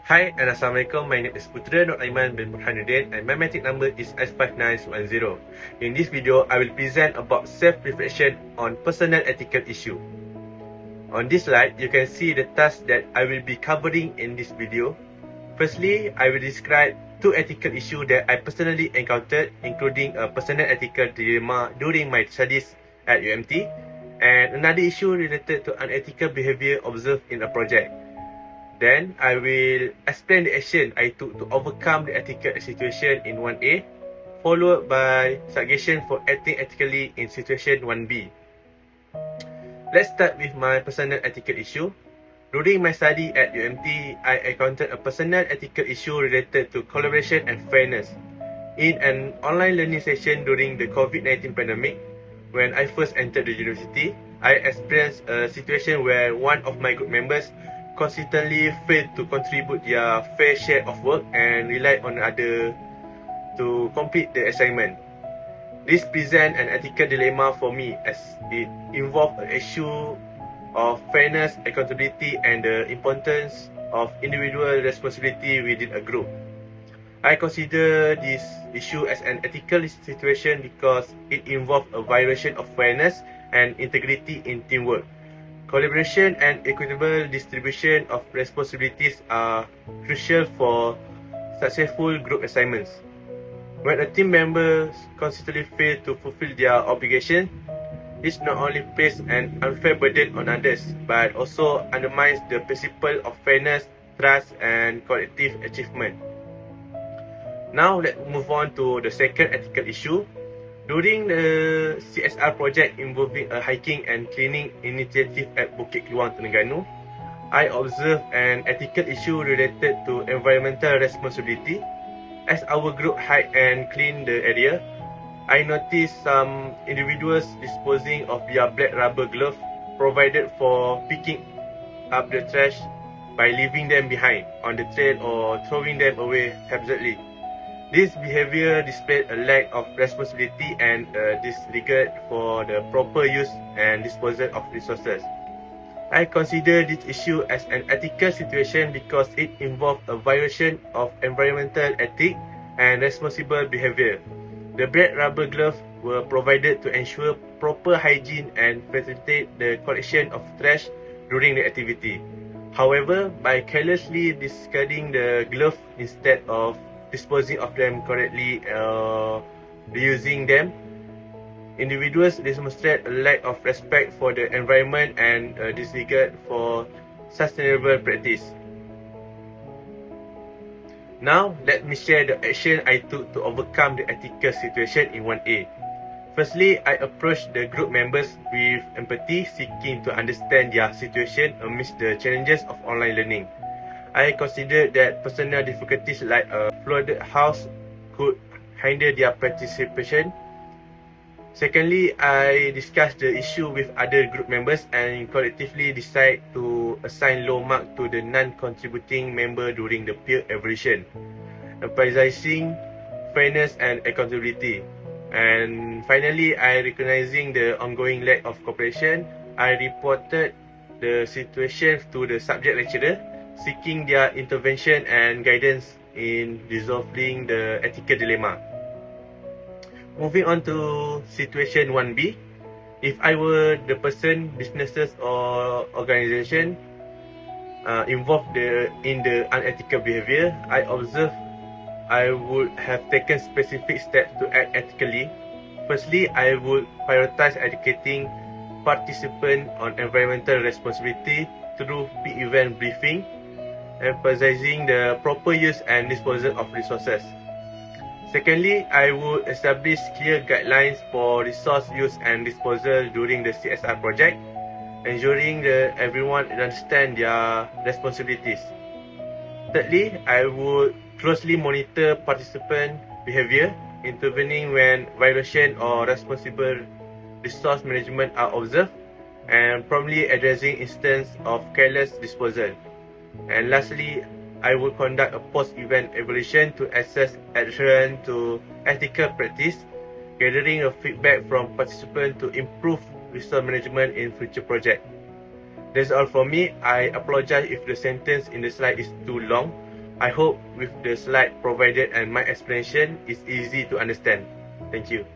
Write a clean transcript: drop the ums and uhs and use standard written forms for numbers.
Hi and Assalamualaikum, my name is Putera Noor Aiman bin Borhanuddin and my Matric number is S59610. In this video, I will present about self-reflection on personal ethical issue. On this slide, you can see the tasks that I will be covering in this video. Firstly, I will describe two ethical issues that I personally encountered, including a personal ethical dilemma during my studies at UMT, and another issue related to unethical behavior observed in a project. Then, I will explain the action I took to overcome the ethical situation in 1A, followed by suggestion for acting ethically in situation 1B. Let's start with my personal ethical issue. During my study at UMT, I encountered a personal ethical issue related to collaboration and fairness. In an online learning session during the COVID-19 pandemic, when I first entered the university, I experienced a situation where one of my group members consistently failed to contribute their fair share of work and relied on others to complete the assignment. This presents an ethical dilemma for me as it involves an issue of fairness, accountability, and the importance of individual responsibility within a group. I consider this issue as an ethical situation because it involves a violation of fairness and integrity in teamwork. Collaboration and equitable distribution of responsibilities are crucial for successful group assignments. When a team member consistently fails to fulfill their obligation, this not only places an unfair burden on others, but also undermines the principle of fairness, trust, and collective achievement. Now, let's move on to the second ethical issue. During the CSR project involving a hiking and cleaning initiative at Bukit Keluang, Terengganu, I observed an ethical issue related to environmental responsibility. As our group hike and clean the area, I noticed some individuals disposing of their black rubber gloves provided for picking up the trash by leaving them behind on the trail or throwing them away haphazardly. This behavior displayed a lack of responsibility and disregard for the proper use and disposal of resources. I consider this issue as an ethical situation because it involves a violation of environmental ethics and responsible behavior. The black rubber gloves were provided to ensure proper hygiene and facilitate the collection of trash during the activity. However, by carelessly discarding the glove instead of disposing of them correctly or reusing them, individuals demonstrate a lack of respect for the environment and disregard for sustainable practice. Now, let me share the action I took to overcome the ethical situation in 1A. Firstly, I approached the group members with empathy, seeking to understand their situation amidst the challenges of online learning. I considered that personal difficulties like a flooded house could hinder their participation. Secondly, I discussed the issue with other group members and collectively decided to assign low mark to the non-contributing member during the peer evaluation, emphasizing fairness and accountability. And finally, recognizing the ongoing lack of cooperation, I reported the situation to the subject lecturer, seeking their intervention and guidance in resolving the ethical dilemma. Moving on to situation 1B, if I were the person, businesses or organization involved in the unethical behavior, I observe I would have taken specific steps to act ethically. Firstly, I would prioritize educating participants on environmental responsibility through pre-event briefing, emphasizing the proper use and disposal of resources. Secondly, I would establish clear guidelines for resource use and disposal during the CSR project, ensuring that everyone understands their responsibilities. Thirdly, I would closely monitor participant behavior, intervening when violation or responsible resource management are observed, and promptly addressing instances of careless disposal. And lastly, I will conduct a post-event evaluation to assess adherence to ethical practice, gathering a feedback from participants to improve resource management in future projects. That's all for me. I apologize if the sentence in the slide is too long. I hope with the slide provided and my explanation is easy to understand. Thank you.